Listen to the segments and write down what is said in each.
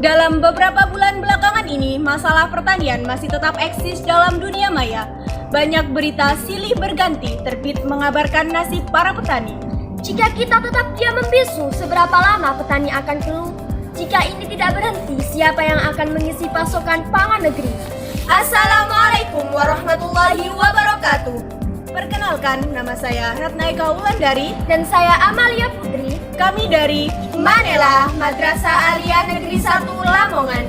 Dalam beberapa bulan belakangan ini, masalah pertanian masih tetap eksis dalam dunia maya. Banyak berita silih berganti terbit mengabarkan nasib para petani. Jika kita tetap diam membisu, seberapa lama petani akan keluh? Jika ini tidak berhenti, siapa yang akan mengisi pasokan pangan negeri? Assalamualaikum warahmatullahi wabarakatuh. Perkenalkan, nama saya Ratna Eka Wulandari Dan saya Amalia Putri. Kami dari Manela, Madrasah Aliyah Negeri 1 Lamongan.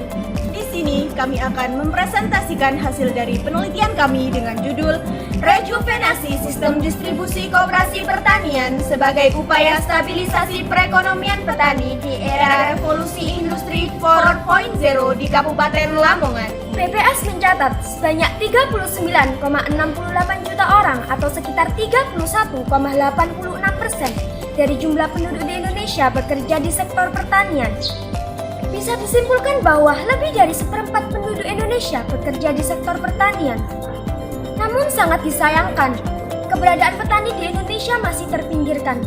Di sini kami akan mempresentasikan hasil dari penelitian kami dengan judul Rejuvenasi Sistem Distribusi Koperasi Pertanian sebagai upaya stabilisasi perekonomian petani di era revolusi industri 4.0 di Kabupaten Lamongan. PPS mencatat sebanyak 39,68 juta orang atau sekitar 31,86% dari jumlah penduduk di Indonesia bekerja di sektor pertanian. Bisa disimpulkan bahwa lebih dari seperempat penduduk Indonesia bekerja di sektor pertanian. Namun sangat disayangkan, keberadaan petani di Indonesia masih terpinggirkan.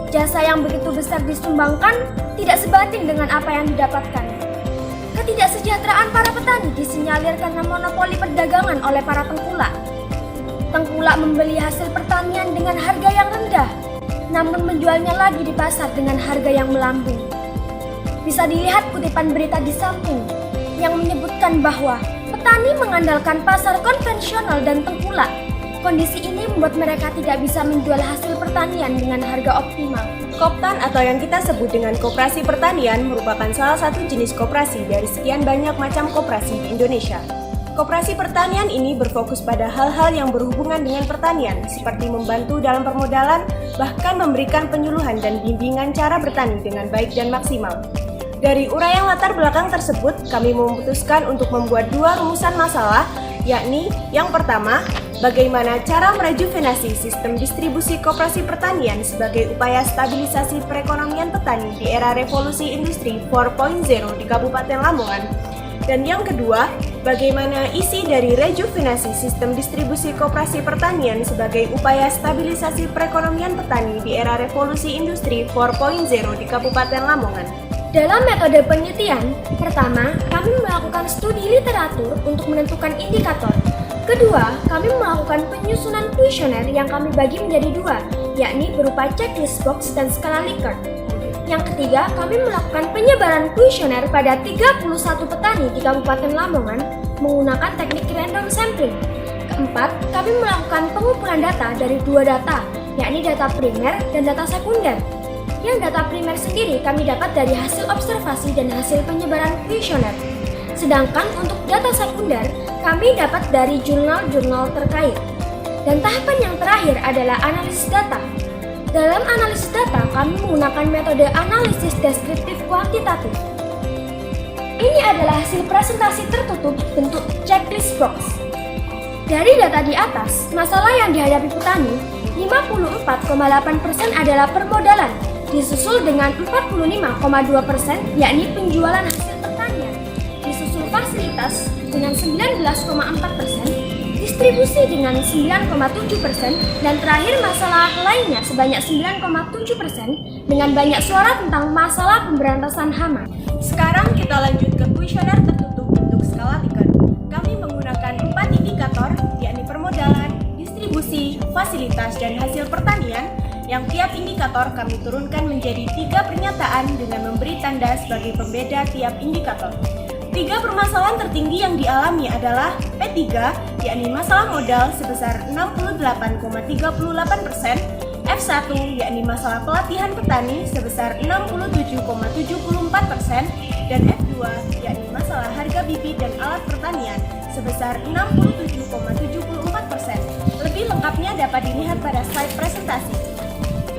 Jasa yang begitu besar disumbangkan tidak sebanding dengan apa yang didapatkan. Ketidaksejahteraan para petani disinyalir karena monopoli perdagangan oleh para tengkulak. Tengkulak membeli hasil pertanian dengan harga yang rendah, namun menjualnya lagi di pasar dengan harga yang melambung. Bisa dilihat kutipan berita di samping yang menyebutkan bahwa petani mengandalkan pasar konvensional dan tengkulak. Kondisi ini membuat mereka tidak bisa menjual hasil pertanian dengan harga optimal. Koptan atau yang kita sebut dengan koperasi pertanian merupakan salah satu jenis koperasi dari sekian banyak macam koperasi di Indonesia. Koperasi pertanian ini berfokus pada hal-hal yang berhubungan dengan pertanian, seperti membantu dalam permodalan, bahkan memberikan penyuluhan dan bimbingan cara bertani dengan baik dan maksimal. Dari uraian latar belakang tersebut, kami memutuskan untuk membuat dua rumusan masalah, yakni yang pertama, bagaimana cara merejuvenasi sistem distribusi koperasi pertanian sebagai upaya stabilisasi perekonomian petani di era revolusi industri 4.0 di Kabupaten Lamongan. Dan yang kedua, bagaimana isi dari rejuvenasi sistem distribusi koperasi pertanian sebagai upaya stabilisasi perekonomian petani di era revolusi industri 4.0 di Kabupaten Lamongan. Dalam metode penelitian, pertama, kami melakukan studi literatur untuk menentukan indikator. Kedua, kami melakukan penyusunan kuesioner yang kami bagi menjadi dua, yakni berupa checklist box dan skala Likert. Yang ketiga, kami melakukan penyebaran kuesioner pada 31 petani di Kabupaten Lamongan menggunakan teknik random sampling. Keempat, kami melakukan pengumpulan data dari dua data, yakni data primer dan data sekunder. Yang data primer sendiri kami dapat dari hasil observasi dan hasil penyebaran kuesioner. Sedangkan untuk data sekunder, kami dapat dari jurnal-jurnal terkait. Dan tahapan yang terakhir adalah analisis data. Dalam analisis data, kami menggunakan metode analisis deskriptif kuantitatif. Ini adalah hasil presentasi tertutup bentuk checklist box. Dari data di atas, masalah yang dihadapi petani, 54,8% adalah permodalan, disusul dengan 45,2% yakni penjualan hasil pertanian, disusul fasilitas dengan 19,4%, distribusi dengan 9,7%, dan terakhir masalah lainnya sebanyak 9,7% dengan banyak suara tentang masalah pemberantasan hama. Sekarang kita lanjut ke kuesioner tertutup bentuk skala Likert. Kami menggunakan 4 indikator, yakni permodalan, distribusi, fasilitas, dan hasil pertanian, yang tiap indikator kami turunkan menjadi 3 pernyataan dengan memberi tanda sebagai pembeda tiap indikator. 3 permasalahan tertinggi yang dialami adalah P3, yakni masalah modal sebesar 68,38%, F1, yakni masalah pelatihan petani sebesar 67,74%, dan F2, yakni masalah harga bibit dan alat pertanian sebesar 67,74%. Lebih lengkapnya dapat dilihat pada slide presentasi.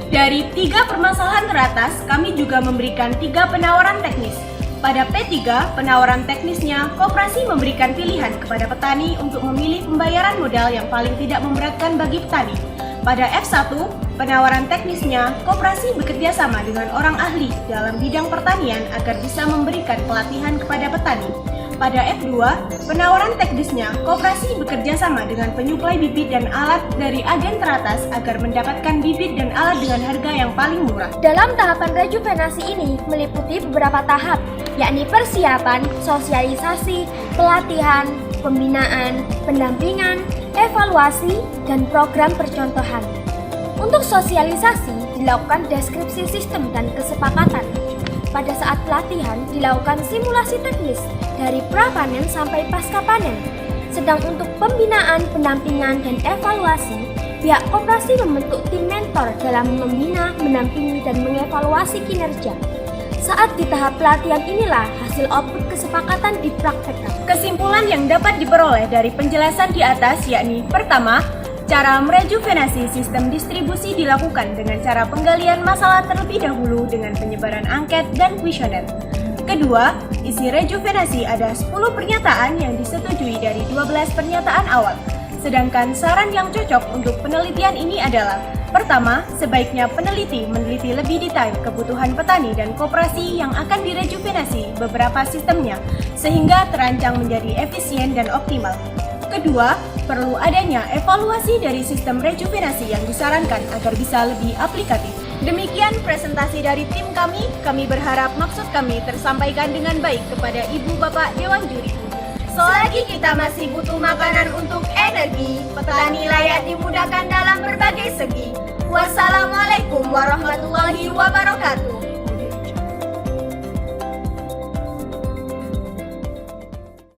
Dari 3 permasalahan teratas, kami juga memberikan 3 penawaran teknis. Pada P3, penawaran teknisnya, koperasi memberikan pilihan kepada petani untuk memilih pembayaran modal yang paling tidak memberatkan bagi petani. Pada F1, penawaran teknisnya, koperasi bekerja sama dengan orang ahli dalam bidang pertanian agar bisa memberikan pelatihan kepada petani. Pada F2, penawaran teknisnya, koperasi bekerja sama dengan penyuplai bibit dan alat dari agen teratas agar mendapatkan bibit dan alat dengan harga yang paling murah. Dalam tahapan rejuvenasi ini meliputi beberapa tahap, yakni persiapan, sosialisasi, pelatihan, pembinaan, pendampingan, evaluasi, dan program percontohan. Untuk sosialisasi dilakukan deskripsi sistem dan kesepakatan. Pada saat pelatihan dilakukan simulasi teknis dari pra-panen sampai pasca panen. Sedang untuk pembinaan, pendampingan, dan evaluasi, pihak koperasi membentuk tim mentor dalam membina, mendampingi, dan mengevaluasi kinerja. Saat di tahap pelatihan inilah hasil output kesepakatan dipraktekkan. Kesimpulan yang dapat diperoleh dari penjelasan di atas yakni pertama, cara merejuvenasi sistem distribusi dilakukan dengan cara penggalian masalah terlebih dahulu dengan penyebaran angket dan kuesioner. Kedua, isi rejuvenasi ada 10 pernyataan yang disetujui dari 12 pernyataan awal. Sedangkan saran yang cocok untuk penelitian ini adalah: pertama, sebaiknya peneliti meneliti lebih detail kebutuhan petani dan koperasi yang akan direjuvenasi beberapa sistemnya, sehingga terancang menjadi efisien dan optimal. Kedua, perlu adanya evaluasi dari sistem rejuvenasi yang disarankan agar bisa lebih aplikatif. Demikian presentasi dari tim kami. Kami berharap maksud kami tersampaikan dengan baik kepada Ibu Bapak Dewan Juri. Selagi kita masih butuh makanan untuk energi, petani layak dimudahkan dalam berbagai segi. Wassalamualaikum warahmatullahi wabarakatuh.